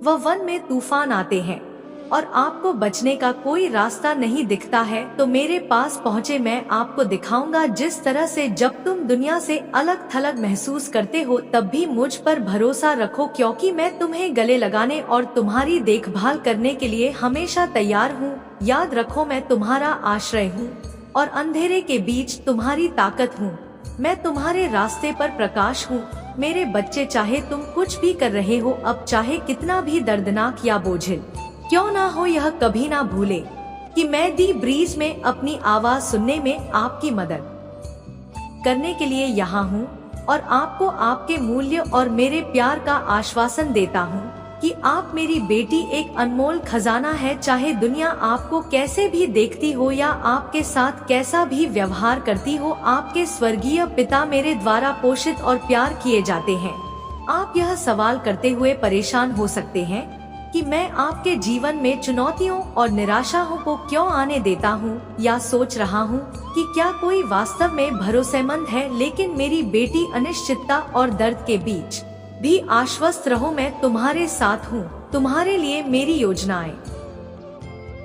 वह वन में तूफान आते हैं और आपको बचने का कोई रास्ता नहीं दिखता है, तो मेरे पास पहुँचे, मैं आपको दिखाऊंगा जिस तरह से जब तुम दुनिया से अलग थलग महसूस करते हो तब भी मुझ पर भरोसा रखो, क्योंकि मैं तुम्हें गले लगाने और तुम्हारी देखभाल करने के लिए हमेशा तैयार हूँ। याद रखो, मैं तुम्हारा आश्रय हूँ और अंधेरे के बीच तुम्हारी ताकत हूँ। मैं तुम्हारे रास्ते पर प्रकाश हूँ। मेरे बच्चे, चाहे तुम कुछ भी कर रहे हो अब, चाहे कितना भी दर्दनाक या बोझिल क्यों ना हो, यह कभी ना भूले कि मैं दी ब्रीज में अपनी आवाज सुनने में आपकी मदद करने के लिए यहाँ हूँ और आपको आपके मूल्य और मेरे प्यार का आश्वासन देता हूँ कि आप मेरी बेटी एक अनमोल खजाना है। चाहे दुनिया आपको कैसे भी देखती हो या आपके साथ कैसा भी व्यवहार करती हो, आपके स्वर्गीय पिता मेरे द्वारा पोषित और प्यार किए जाते हैं। आप यह सवाल करते हुए परेशान हो सकते हैं कि मैं आपके जीवन में चुनौतियों और निराशाओं को क्यों आने देता हूँ, या सोच रहा हूँ कि क्या कोई वास्तव में भरोसेमंद है। लेकिन मेरी बेटी, अनिश्चितता और दर्द के बीच भी आश्वस्त रहो, मैं तुम्हारे साथ हूँ। तुम्हारे लिए मेरी योजनाएं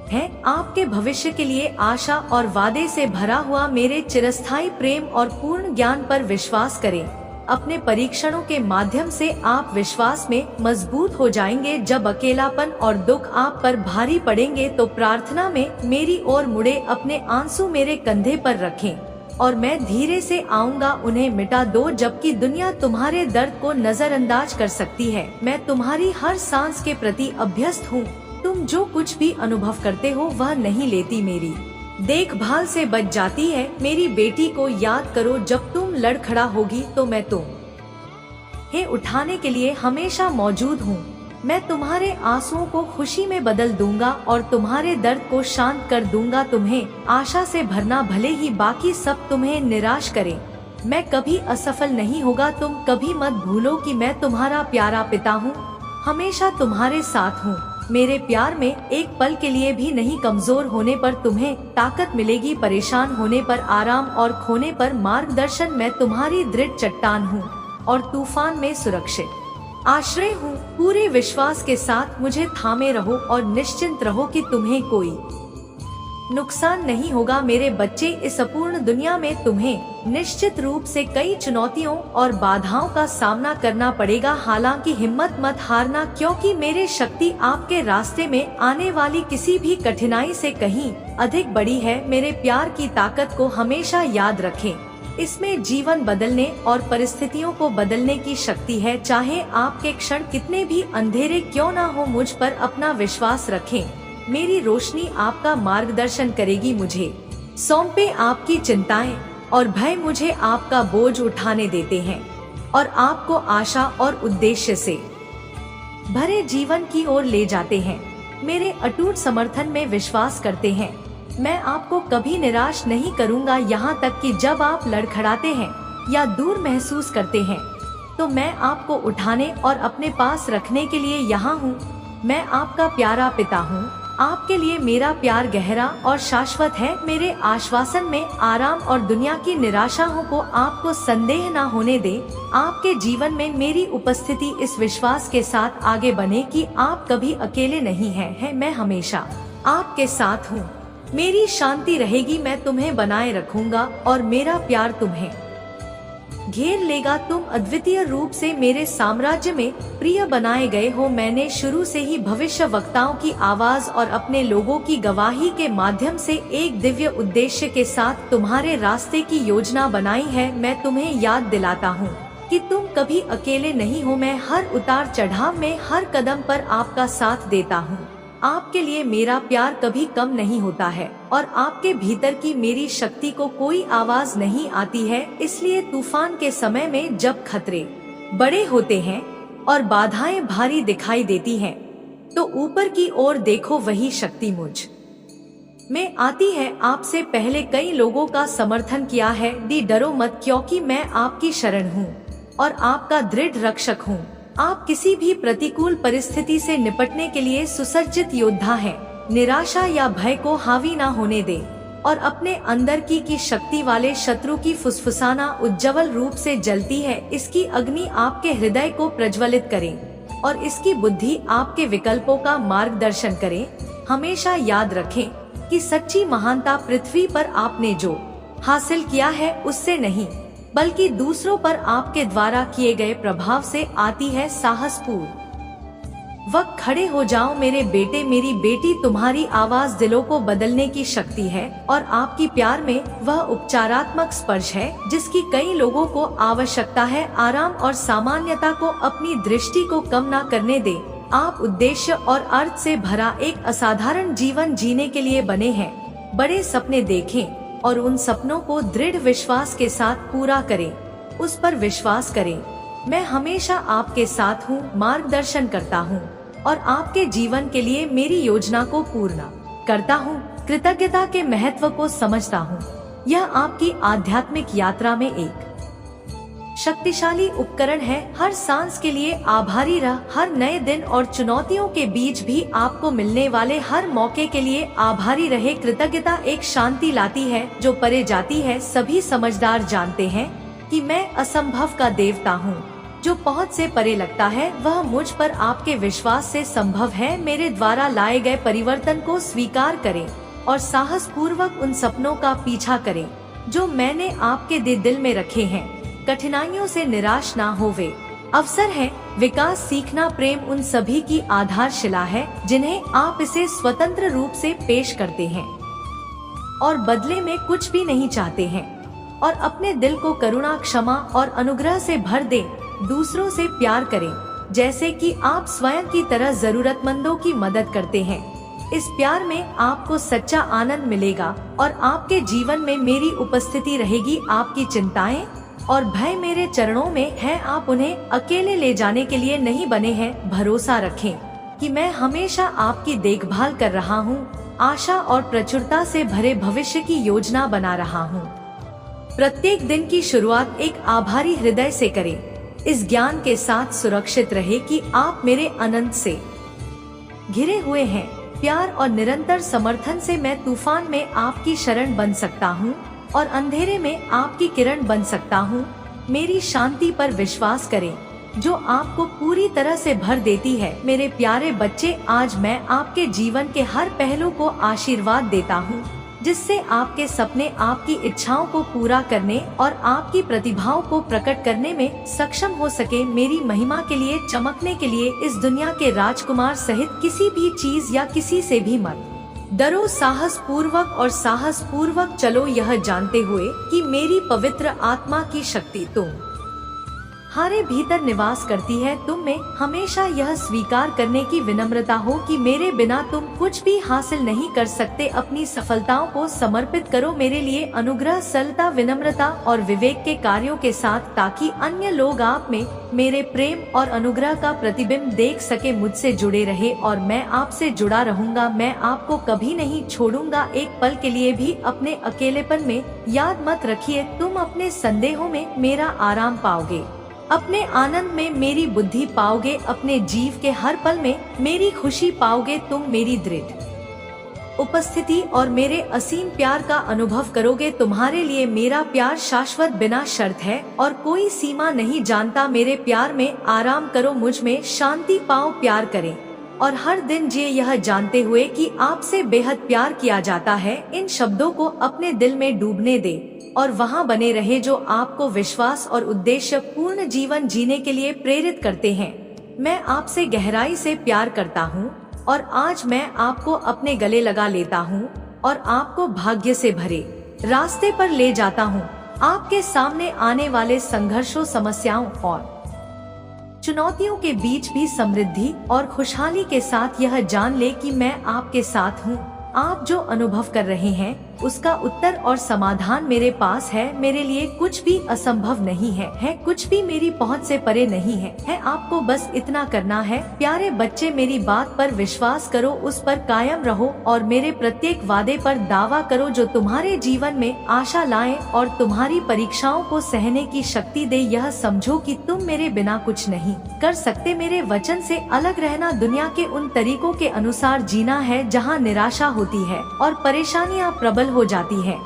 हैं, आपके भविष्य के लिए आशा और वादे से भरा हुआ मेरे चिरस्थायी प्रेम और पूर्ण ज्ञान पर विश्वास करें। अपने परीक्षणों के माध्यम से आप विश्वास में मजबूत हो जाएंगे। जब अकेलापन और दुख आप पर भारी पड़ेंगे तो प्रार्थना में मेरी ओर मुड़े, अपने आंसू मेरे कंधे पर रखें और मैं धीरे से आऊंगा, उन्हें मिटा दो। जबकि दुनिया तुम्हारे दर्द को नजरअंदाज कर सकती है, मैं तुम्हारी हर सांस के प्रति अभ्यस्त हूँ। तुम जो कुछ भी अनुभव करते हो वह नहीं लेती, मेरी देखभाल से बच जाती है। मेरी बेटी को याद करो, जब तुम लड़खड़ा होगी तो मैं तुम्हें उठाने के लिए हमेशा मौजूद हूँ। मैं तुम्हारे आंसुओं को खुशी में बदल दूंगा और तुम्हारे दर्द को शांत कर दूंगा। तुम्हें आशा से भरना, भले ही बाकी सब तुम्हें निराश करें। मैं कभी असफल नहीं होगा। तुम कभी मत भूलो कि मैं तुम्हारा प्यारा पिता हूँ, हमेशा तुम्हारे साथ हूँ। मेरे प्यार में एक पल के लिए भी नहीं। कमजोर होने पर तुम्हें ताकत मिलेगी, परेशान होने पर आराम और खोने पर मार्गदर्शन। मैं तुम्हारी दृढ़ चट्टान हूँ और तूफान में सुरक्षित आश्रय हूँ। पूरे विश्वास के साथ मुझे थामे रहो और निश्चिंत रहो कि तुम्हें कोई नुकसान नहीं होगा। मेरे बच्चे, इस अपूर्ण दुनिया में तुम्हें निश्चित रूप से कई चुनौतियों और बाधाओं का सामना करना पड़ेगा। हालांकि हिम्मत मत हारना, क्योंकि मेरी शक्ति आपके रास्ते में आने वाली किसी भी कठिनाई से कहीं अधिक बड़ी है। मेरे प्यार की ताकत को हमेशा याद रखें, इसमें जीवन बदलने और परिस्थितियों को बदलने की शक्ति है। चाहे आपके क्षण कितने भी अंधेरे क्यों ना हो, मुझ पर अपना विश्वास रखें। मेरी रोशनी आपका मार्गदर्शन करेगी। मुझे सौंपे आपकी चिंताएं और भय मुझे आपका बोझ उठाने देते हैं और आपको आशा और उद्देश्य से भरे जीवन की ओर ले जाते हैं। मेरे अटूट समर्थन में विश्वास करते हैं। मैं आपको कभी निराश नहीं करूंगा, यहाँ तक कि जब आप लड़खड़ाते हैं या दूर महसूस करते हैं तो मैं आपको उठाने और अपने पास रखने के लिए यहाँ हूँ। मैं आपका प्यारा पिता हूँ। आपके लिए मेरा प्यार गहरा और शाश्वत है। मेरे आश्वासन में आराम और दुनिया की निराशाओं को आपको संदेह न होने दे। आपके जीवन में मेरी उपस्थिति इस विश्वास के साथ आगे बढ़े कि आप कभी अकेले नहीं हैं। मैं हमेशा आपके साथ हूँ। मेरी शांति रहेगी, मैं तुम्हें बनाए रखूंगा और मेरा प्यार तुम्हें घेर लेगा। तुम अद्वितीय रूप से मेरे साम्राज्य में प्रिय बनाए गए हो। मैंने शुरू से ही भविष्यवक्ताओं की आवाज और अपने लोगों की गवाही के माध्यम से एक दिव्य उद्देश्य के साथ तुम्हारे रास्ते की योजना बनाई है। मैं तुम्हें याद दिलाता हूँ कि तुम कभी अकेले नहीं हो। मैं हर उतार चढ़ाव में, हर कदम पर आपका साथ देता हूँ। आपके लिए मेरा प्यार कभी कम नहीं होता है और आपके भीतर की मेरी शक्ति को कोई आवाज नहीं आती है। इसलिए तूफान के समय में जब खतरे बड़े होते हैं और बाधाएं भारी दिखाई देती हैं, तो ऊपर की ओर देखो, वही शक्ति मुझ में आती है। आपसे पहले कई लोगों का समर्थन किया है। डरो मत, क्योंकि मैं आपकी शरण हूँ और आपका दृढ़ रक्षक हूँ। आप किसी भी प्रतिकूल परिस्थिति से निपटने के लिए सुसज्जित योद्धा हैं। निराशा या भय को हावी ना होने दें और अपने अंदर की शक्ति वाले शत्रु की फुसफुसाना उज्ज्वल रूप से जलती है। इसकी अग्नि आपके हृदय को प्रज्वलित करें और इसकी बुद्धि आपके विकल्पों का मार्गदर्शन करे। हमेशा याद रखें कि सच्ची महानता पृथ्वी पर आपने जो हासिल किया है उससे नहीं, बल्कि दूसरों पर आपके द्वारा किए गए प्रभाव से आती है। साहसपूर्ण वक्त खड़े हो जाओ मेरे बेटे मेरी बेटी, तुम्हारी आवाज दिलों को बदलने की शक्ति है और आपकी प्यार में वह उपचारात्मक स्पर्श है जिसकी कई लोगों को आवश्यकता है। आराम और सामान्यता को अपनी दृष्टि को कम न करने दे। आप उद्देश्य और अर्थ से भरा एक असाधारण जीवन जीने के लिए बने हैं। बड़े सपने देखें और उन सपनों को दृढ़ विश्वास के साथ पूरा करें। उस पर विश्वास करें। मैं हमेशा आपके साथ हूँ, मार्गदर्शन करता हूँ और आपके जीवन के लिए मेरी योजना को पूर्ण करता हूँ। कृतज्ञता के महत्व को समझता हूँ। यह आपकी आध्यात्मिक यात्रा में एक शक्तिशाली उपकरण है। हर सांस के लिए आभारी रह। हर नए दिन और चुनौतियों के बीच भी आपको मिलने वाले हर मौके के लिए आभारी रहे। कृतज्ञता एक शांति लाती है जो परे जाती है। सभी समझदार जानते हैं कि मैं असंभव का देवता हूँ। जो पहुँच से परे लगता है वह मुझ पर आपके विश्वास से संभव है। मेरे द्वारा लाए गए परिवर्तन को स्वीकार करें और साहस पूर्वक उन सपनों का पीछा करें जो मैंने आपके दिल में रखे हैं। कठिनाइयों से निराश ना होवे। अवसर है, विकास, सीखना, प्रेम उन सभी की आधारशिला है जिन्हें आप इसे स्वतंत्र रूप से पेश करते हैं और बदले में कुछ भी नहीं चाहते हैं और अपने दिल को करुणा, क्षमा और अनुग्रह से भर दें। दूसरों से प्यार करें जैसे कि आप स्वयं की तरह जरूरतमंदों की मदद करते हैं। इस प्यार में आपको सच्चा आनंद मिलेगा और आपके जीवन में मेरी उपस्थिति रहेगी। आपकी चिंताएं और भय मेरे चरणों में है। आप उन्हें अकेले ले जाने के लिए नहीं बने हैं। भरोसा रखें कि मैं हमेशा आपकी देखभाल कर रहा हूँ। आशा और प्रचुरता से भरे भविष्य की योजना बना रहा हूँ। प्रत्येक दिन की शुरुआत एक आभारी हृदय से करें। इस ज्ञान के साथ सुरक्षित रहे कि आप मेरे अनंत से घिरे हुए हैं। प्यार और निरंतर समर्थन से मैं तूफान में आपकी शरण बन सकता हूँ और अंधेरे में आपकी किरण बन सकता हूँ। मेरी शांति पर विश्वास करें जो आपको पूरी तरह से भर देती है। मेरे प्यारे बच्चे, आज मैं आपके जीवन के हर पहलू को आशीर्वाद देता हूँ जिससे आपके सपने आपकी इच्छाओं को पूरा करने और आपकी प्रतिभाओं को प्रकट करने में सक्षम हो सके। मेरी महिमा के लिए चमकने के लिए इस दुनिया के राजकुमार सहित किसी भी चीज या किसी से भी मत डरो। साहस पूर्वक चलो, यह जानते हुए कि मेरी पवित्र आत्मा की शक्ति तुम्हारे भीतर निवास करती है। तुम में हमेशा यह स्वीकार करने की विनम्रता हो कि मेरे बिना तुम कुछ भी हासिल नहीं कर सकते। अपनी सफलताओं को समर्पित करो मेरे लिए अनुग्रह, सरलता, विनम्रता और विवेक के कार्यों के साथ, ताकि अन्य लोग आप में मेरे प्रेम और अनुग्रह का प्रतिबिंब देख सके। मुझसे जुड़े रहे और मैं आपसे जुड़ा रहूंगा। मैं आपको कभी नहीं छोड़ूंगा, एक पल के लिए भी अपने अकेलेपन में। याद मत रखिए, तुम अपने संदेहों में मेरा आराम पाओगे, अपने आनंद में मेरी बुद्धि पाओगे, अपने जीव के हर पल में मेरी खुशी पाओगे। तुम मेरी दृढ़ उपस्थिति और मेरे असीम प्यार का अनुभव करोगे। तुम्हारे लिए मेरा प्यार शाश्वत, बिना शर्त है और कोई सीमा नहीं जानता। मेरे प्यार में आराम करो, मुझ में शांति पाओ। प्यार करें और हर दिन जिए यह जानते हुए कि आपसे बेहद प्यार किया जाता है। इन शब्दों को अपने दिल में डूबने दे और वहाँ बने रहे जो आपको विश्वास और उद्देश्य पूर्ण जीवन जीने के लिए प्रेरित करते हैं। मैं आपसे गहराई से प्यार करता हूँ और आज मैं आपको अपने गले लगा लेता हूँ और आपको भाग्य से भरे रास्ते पर ले जाता हूँ। आपके सामने आने वाले संघर्षों, समस्याओं और चुनौतियों के बीच भी समृद्धि और खुशहाली के साथ यह जान ले कि मैं आपके साथ हूँ। आप जो अनुभव कर रहे हैं उसका उत्तर और समाधान मेरे पास है। मेरे लिए कुछ भी असंभव नहीं है कुछ भी मेरी पहुंच से परे नहीं है। आपको बस इतना करना है। प्यारे बच्चे, मेरी बात पर विश्वास करो, उस पर कायम रहो और मेरे प्रत्येक वादे पर दावा करो जो तुम्हारे जीवन में आशा लाए और तुम्हारी परीक्षाओं को सहने की शक्ति दे। यह समझो कि तुम मेरे बिना कुछ नहीं कर सकते। मेरे वचन से अलग रहना दुनिया के उन तरीकों के अनुसार जीना है जहाँ निराशा होती है और परेशानियाँ प्रबल हो जाती है।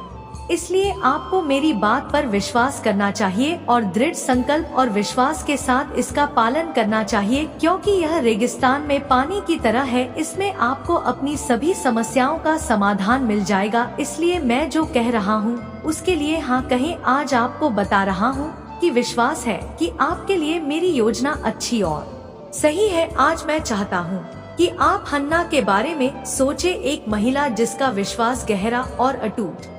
इसलिए आपको मेरी बात पर विश्वास करना चाहिए और दृढ़ संकल्प और विश्वास के साथ इसका पालन करना चाहिए, क्योंकि यह रेगिस्तान में पानी की तरह है। इसमें आपको अपनी सभी समस्याओं का समाधान मिल जाएगा। इसलिए मैं जो कह रहा हूँ उसके लिए हाँ कहें। आज आपको बता रहा हूँ कि विश्वास है कि आपके लिए मेरी योजना अच्छी और सही है। आज मैं चाहता हूँ कि आप हन्ना के बारे में सोचे, एक महिला जिसका विश्वास गहरा और अटूट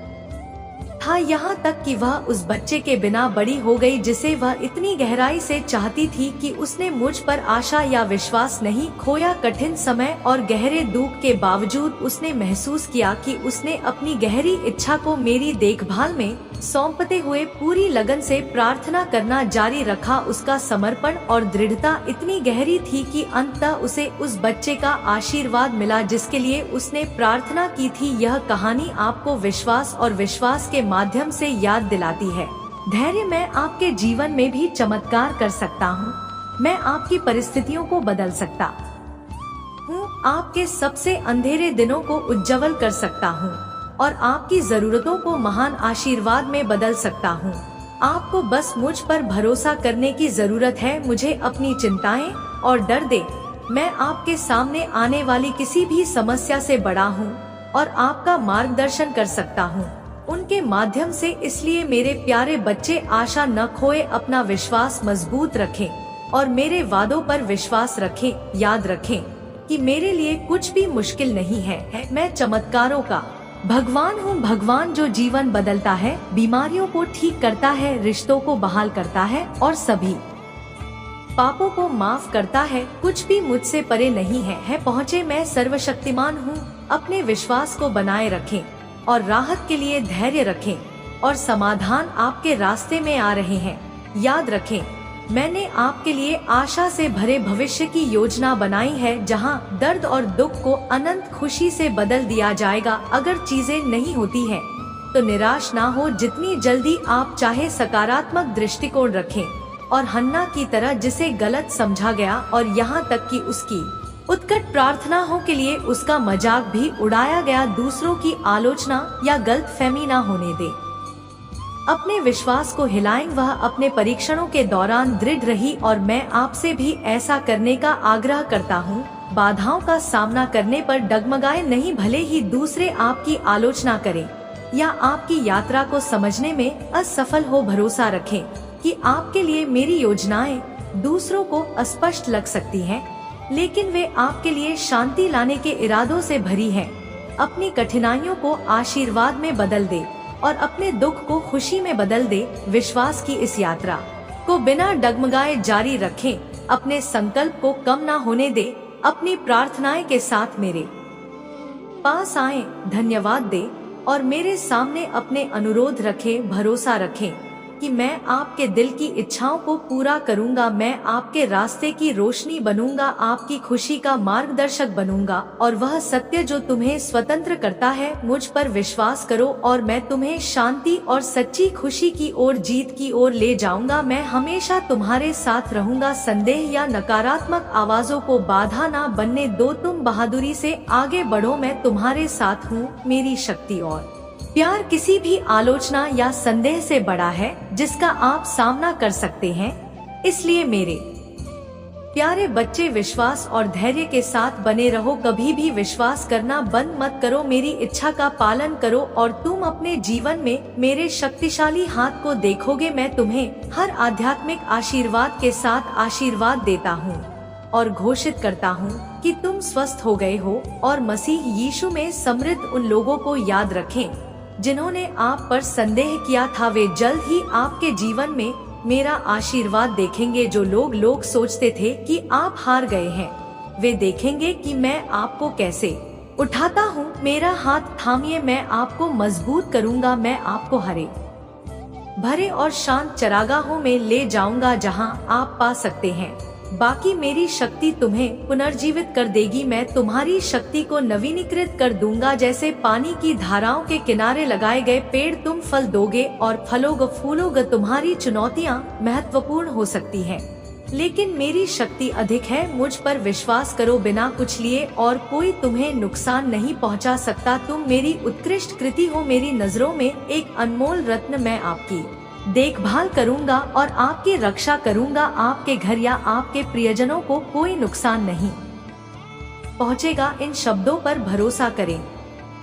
था, यहाँ तक कि वह उस बच्चे के बिना बड़ी हो गई जिसे वह इतनी गहराई से चाहती थी कि उसने मुझ पर आशा या विश्वास नहीं खोया। कठिन समय और गहरे दुख के बावजूद उसने महसूस किया कि उसने अपनी गहरी इच्छा को मेरी देखभाल में सौंपते हुए पूरी लगन से प्रार्थना करना जारी रखा। उसका समर्पण और दृढ़ता इतनी गहरी थी कि अंततः उसे उस बच्चे का आशीर्वाद मिला जिसके लिए उसने प्रार्थना की थी। यह कहानी आपको विश्वास और विश्वास के माध्यम से याद दिलाती है धैर्य। मैं आपके जीवन में भी चमत्कार कर सकता हूँ। मैं आपकी परिस्थितियों को बदल सकता हूँ, आपके सबसे अंधेरे दिनों को उज्जवल कर सकता हूँ और आपकी जरूरतों को महान आशीर्वाद में बदल सकता हूँ। आपको बस मुझ पर भरोसा करने की जरूरत है। मुझे अपनी चिंताएं और डर दे। मैं आपके सामने आने वाली किसी भी समस्या से बड़ा हूँ और आपका मार्गदर्शन कर सकता हूँ उनके माध्यम से। इसलिए मेरे प्यारे बच्चे, आशा न खोए, अपना विश्वास मजबूत रखें और मेरे वादों पर विश्वास रखें। याद रखें कि मेरे लिए कुछ भी मुश्किल नहीं है। मैं चमत्कारों का भगवान हूँ। भगवान जो जीवन बदलता है, बीमारियों को ठीक करता है, रिश्तों को बहाल करता है और सभी पापों को माफ करता है। कुछ भी मुझसे परे नहीं है। पहुँचे, मैं सर्वशक्तिमान हूँ। अपने विश्वास को बनाए रखें और राहत के लिए धैर्य रखें और समाधान आपके रास्ते में आ रहे हैं। याद रखें, मैंने आपके लिए आशा से भरे भविष्य की योजना बनाई है, जहां दर्द और दुख को अनंत खुशी से बदल दिया जाएगा। अगर चीजें नहीं होती हैं, तो निराश ना हो। जितनी जल्दी आप चाहे सकारात्मक दृष्टिकोण रखें और हन्ना की तरह जिसे गलत समझा गया और यहाँ तक कि उसकी उत्कट प्रार्थनाओं के लिए उसका मजाक भी उड़ाया गया, दूसरों की आलोचना या गलतफहमी ना होने दे। अपने विश्वास को हिलाएं। वह अपने परीक्षणों के दौरान दृढ़ रही और मैं आपसे भी ऐसा करने का आग्रह करता हूँ। बाधाओं का सामना करने पर डगमगाए नहीं। भले ही दूसरे आपकी आलोचना करें या आपकी यात्रा को समझने में असफल हो, भरोसा रखें कि आपके लिए मेरी योजनाएं दूसरों को अस्पष्ट लग सकती हैं, लेकिन वे आपके लिए शांति लाने के इरादों से भरी है। अपनी कठिनाइयों को आशीर्वाद में बदल दे और अपने दुख को खुशी में बदल दे। विश्वास की इस यात्रा को बिना डगमगाए जारी रखें। अपने संकल्प को कम ना होने दे। अपनी प्रार्थनाएं के साथ मेरे पास आए, धन्यवाद दे और मेरे सामने अपने अनुरोध रखें। भरोसा रखें कि मैं आपके दिल की इच्छाओं को पूरा करूंगा। मैं आपके रास्ते की रोशनी बनूंगा, आपकी खुशी का मार्गदर्शक बनूंगा और वह सत्य जो तुम्हें स्वतंत्र करता है। मुझ पर विश्वास करो और मैं तुम्हें शांति और सच्ची खुशी की ओर, जीत की ओर ले जाऊंगा। मैं हमेशा तुम्हारे साथ रहूंगा। संदेह या नकारात्मक आवाजों को बाधा ना बनने दो। तुम बहादुरी से आगे बढ़ो, मैं तुम्हारे साथ हूँ। मेरी शक्ति और प्यार किसी भी आलोचना या संदेह से बड़ा है जिसका आप सामना कर सकते हैं। इसलिए मेरे प्यारे बच्चे, विश्वास और धैर्य के साथ बने रहो। कभी भी विश्वास करना बंद मत करो। मेरी इच्छा का पालन करो और तुम अपने जीवन में मेरे शक्तिशाली हाथ को देखोगे। मैं तुम्हें हर आध्यात्मिक आशीर्वाद के साथ आशीर्वाद देता हूँ और घोषित करता हूँ कि तुम स्वस्थ हो गए हो और मसीह यीशु में समृद्ध। उन लोगों को याद रखें जिन्होंने आप पर संदेह किया था, वे जल्द ही आपके जीवन में मेरा आशीर्वाद देखेंगे। जो लोग सोचते थे कि आप हार गए हैं, वे देखेंगे कि मैं आपको कैसे उठाता हूँ। मेरा हाथ थामिए, मैं आपको मजबूत करूँगा। मैं आपको हरे भरे और शांत चरागाहों में ले जाऊँगा जहाँ आप पा सकते हैं। बाकी मेरी शक्ति तुम्हें पुनर्जीवित कर देगी। मैं तुम्हारी शक्ति को नवीनीकृत कर दूंगा। जैसे पानी की धाराओं के किनारे लगाए गए पेड़, तुम फल दोगे और फलोगे फूलोगे। तुम्हारी चुनौतियाँ महत्वपूर्ण हो सकती हैं, लेकिन मेरी शक्ति अधिक है, मुझ पर विश्वास करो। बिना कुछ लिए और कोई तुम्हें नुकसान नहीं पहुंचा सकता। तुम मेरी उत्कृष्ट कृति हो, मेरी नजरों में एक अनमोल रत्न। मैं आपकी देखभाल करूंगा और आपकी रक्षा करूंगा। आपके घर या आपके प्रियजनों को कोई नुकसान नहीं पहुंचेगा। इन शब्दों पर भरोसा करें,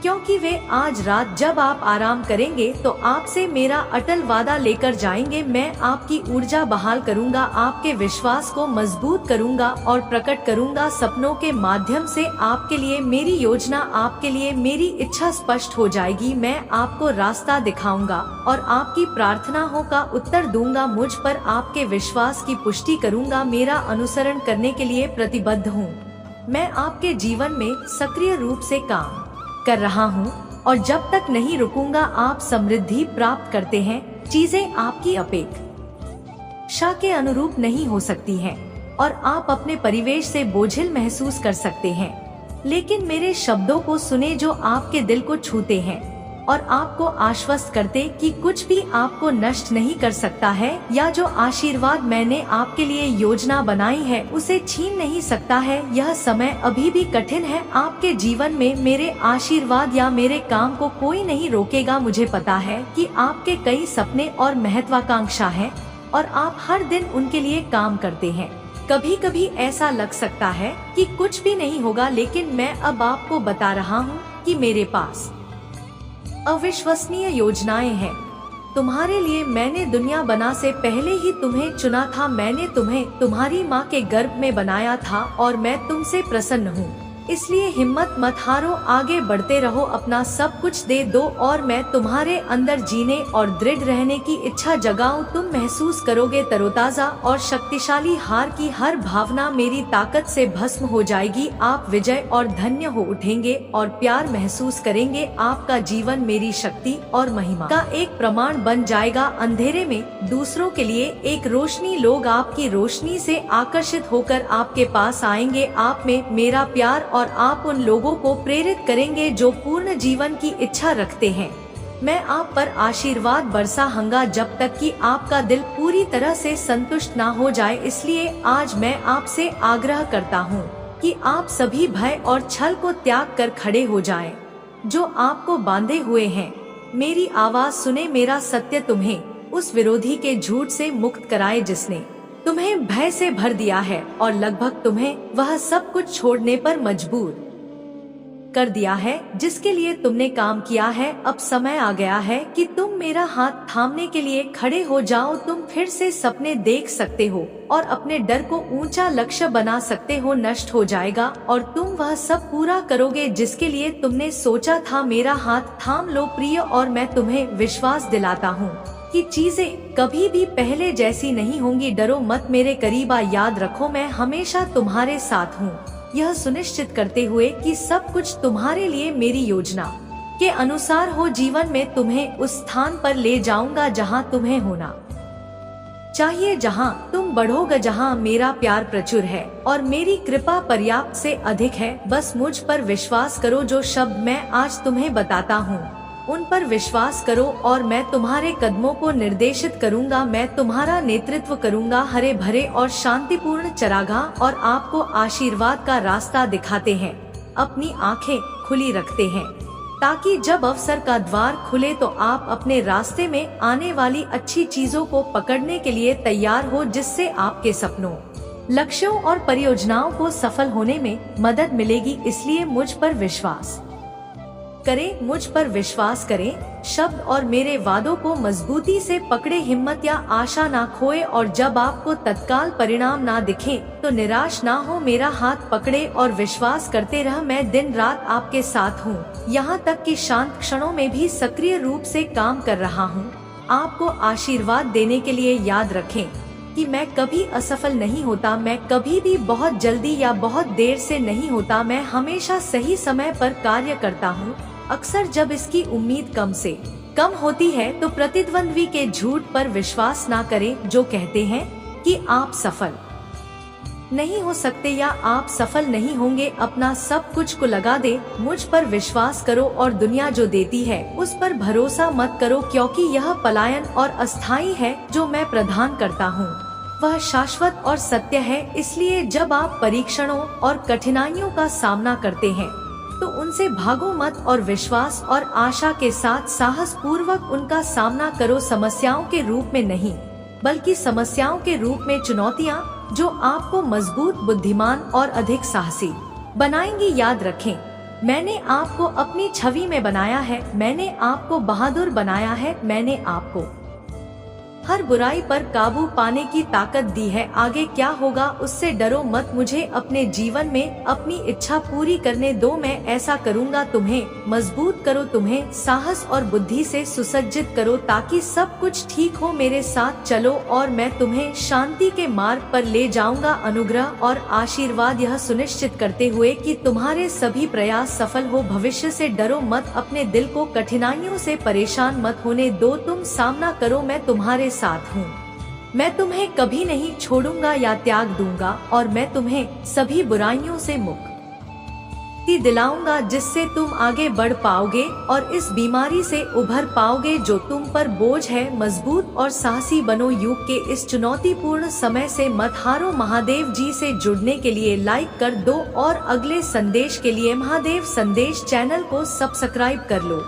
क्योंकि वे आज रात जब आप आराम करेंगे तो आपसे मेरा अटल वादा लेकर जाएंगे। मैं आपकी ऊर्जा बहाल करूंगा, आपके विश्वास को मजबूत करूंगा और प्रकट करूंगा। सपनों के माध्यम से आपके लिए मेरी योजना, आपके लिए मेरी इच्छा स्पष्ट हो जाएगी। मैं आपको रास्ता दिखाऊंगा और आपकी प्रार्थनाओं का उत्तर दूंगा। मुझ पर आपके विश्वास की पुष्टि करूंगा। मेरा अनुसरण करने के लिए प्रतिबद्ध हूँ। मैं आपके जीवन में सक्रिय रूप से काम कर रहा हूँ और जब तक नहीं रुकूंगा। आप समृद्धि प्राप्त करते हैं। चीजें आपकी अपेक्षा के अनुरूप नहीं हो सकती हैं और आप अपने परिवेश से बोझिल महसूस कर सकते हैं, लेकिन मेरे शब्दों को सुने जो आपके दिल को छूते हैं और आपको आश्वस्त करते कि कुछ भी आपको नष्ट नहीं कर सकता है, या जो आशीर्वाद मैंने आपके लिए योजना बनाई है उसे छीन नहीं सकता है। यह समय अभी भी कठिन है। आपके जीवन में मेरे आशीर्वाद या मेरे काम को कोई नहीं रोकेगा। मुझे पता है कि आपके कई सपने और महत्वाकांक्षा है और आप हर दिन उनके लिए काम करते हैं। कभी कभी ऐसा लग सकता है कि कुछ भी नहीं होगा, लेकिन मैं अब आपको बता रहा हूँ कि मेरे पास अविश्वसनीय योजनाएं हैं तुम्हारे लिए। मैंने दुनिया बना से पहले ही तुम्हें चुना था। मैंने तुम्हें तुम्हारी माँ के गर्भ में बनाया था और मैं तुमसे प्रसन्न हूँ। इसलिए हिम्मत मत हारो, आगे बढ़ते रहो, अपना सब कुछ दे दो और मैं तुम्हारे अंदर जीने और दृढ़ रहने की इच्छा जगाऊं। तुम महसूस करोगे तरोताजा और शक्तिशाली। हार की हर भावना मेरी ताकत से भस्म हो जाएगी। आप विजय और धन्य हो उठेंगे और प्यार महसूस करेंगे। आपका जीवन मेरी शक्ति और महिमा का एक प्रमाण बन जाएगा। अंधेरे में दूसरों के लिए एक रोशनी। लोग आपकी रोशनी से आकर्षित होकर आपके पास आएंगे। आप में मेरा प्यार और आप उन लोगों को प्रेरित करेंगे जो पूर्ण जीवन की इच्छा रखते हैं। मैं आप पर आशीर्वाद बरसाऊंगा जब तक कि आपका दिल पूरी तरह से संतुष्ट ना हो जाए। इसलिए आज मैं आपसे आग्रह करता हूँ कि आप सभी भय और छल को त्याग कर खड़े हो जाएं, जो आपको बांधे हुए हैं। मेरी आवाज सुने। मेरा सत्य तुम्हें उस विरोधी के झूठ से मुक्त कराए जिसने तुम्हें भय से भर दिया है और लगभग तुम्हें वह सब कुछ छोड़ने पर मजबूर कर दिया है जिसके लिए तुमने काम किया है। अब समय आ गया है कि तुम मेरा हाथ थामने के लिए खड़े हो जाओ। तुम फिर से सपने देख सकते हो और अपने डर को ऊंचा लक्ष्य बना सकते हो। नष्ट हो जाएगा और तुम वह सब पूरा करोगे जिसके लिए तुमने सोचा था। मेरा हाथ थाम लो प्रिय, और मैं तुम्हें विश्वास दिलाता हूँ कि चीजें कभी भी पहले जैसी नहीं होंगी। डरो मत, मेरे करीब आ। याद रखो मैं हमेशा तुम्हारे साथ हूँ, यह सुनिश्चित करते हुए कि सब कुछ तुम्हारे लिए मेरी योजना के अनुसार हो। जीवन में तुम्हें उस स्थान पर ले जाऊंगा जहाँ तुम्हें होना चाहिए, जहाँ तुम बढ़ोगे, जहाँ मेरा प्यार प्रचुर है और मेरी कृपा पर्याप्त से अधिक है। बस मुझ पर विश्वास करो। जो शब्द मैं आज तुम्हें बताता हूँ उन पर विश्वास करो और मैं तुम्हारे कदमों को निर्देशित करूंगा। मैं तुम्हारा नेतृत्व करूंगा हरे भरे और शांतिपूर्ण चरागाह, और आपको आशीर्वाद का रास्ता दिखाते हैं। अपनी आंखें खुली रखते हैं ताकि जब अवसर का द्वार खुले तो आप अपने रास्ते में आने वाली अच्छी चीजों को पकड़ने के लिए तैयार हो, जिससे आपके सपनों, लक्ष्यों और परियोजनाओं को सफल होने में मदद मिलेगी। इसलिए मुझ पर विश्वास करें, मुझ पर विश्वास करें। शब्द और मेरे वादों को मजबूती से पकड़े, हिम्मत या आशा ना खोए, और जब आपको तत्काल परिणाम ना दिखे तो निराश ना हो। मेरा हाथ पकड़े और विश्वास करते रह। मैं दिन रात आपके साथ हूँ, यहाँ तक कि शांत क्षणों में भी सक्रिय रूप से काम कर रहा हूँ आपको आशीर्वाद देने के लिए। याद रखें कि मैं कभी असफल नहीं होता, मैं कभी भी बहुत जल्दी या बहुत देर से नहीं होता। मैं हमेशा सही समय पर कार्य करता हूँ। अक्सर जब इसकी उम्मीद कम से कम होती है तो प्रतिद्वंद्वी के झूठ पर विश्वास ना करें जो कहते हैं कि आप सफल नहीं हो सकते या आप सफल नहीं होंगे। अपना सब कुछ को लगा दे, मुझ पर विश्वास करो और दुनिया जो देती है उस पर भरोसा मत करो, क्योंकि यह पलायन और अस्थायी है जो मैं प्रदान करता हूँ। वह शाश्वत और सत्य है। इसलिए जब आप परीक्षणों और कठिनाइयों का सामना करते हैं तो उनसे भागो मत और विश्वास और आशा के साथ साहस पूर्वक उनका सामना करो। समस्याओं के रूप में नहीं, बल्कि समस्याओं के रूप में चुनौतियाँ जो आपको मजबूत, बुद्धिमान और अधिक साहसी बनाएंगी। याद रखें, मैंने आपको अपनी छवि में बनाया है, मैंने आपको बहादुर बनाया है, मैंने आपको हर बुराई पर काबू पाने की ताकत दी है। आगे क्या होगा उससे डरो मत, मुझे अपने जीवन में अपनी इच्छा पूरी करने दो। मैं ऐसा करूँगा, तुम्हें मजबूत करो, तुम्हें साहस और बुद्धि से सुसज्जित करो ताकि सब कुछ ठीक हो। मेरे साथ चलो और मैं तुम्हें शांति के मार्ग पर ले जाऊंगा। अनुग्रह और आशीर्वाद यह सुनिश्चित करते हुए कि तुम्हारे सभी प्रयास सफल हो। भविष्य से डरो मत, अपने दिल को कठिनाइयों से परेशान मत होने दो, तुम सामना करो, मैं तुम्हारे साथ हूँ। मैं तुम्हें कभी नहीं छोड़ूंगा या त्याग दूंगा और मैं तुम्हें सभी बुराइयों से मुक्ति दिलाऊंगा जिससे तुम आगे बढ़ पाओगे और इस बीमारी से उभर पाओगे जो तुम पर बोझ है। मजबूत और साहसी बनो। युग के इस चुनौतीपूर्ण समय से मत हारो। महादेव जी से जुड़ने के लिए लाइक कर दो और अगले संदेश के लिए महादेव संदेश चैनल को सब्सक्राइब कर लो।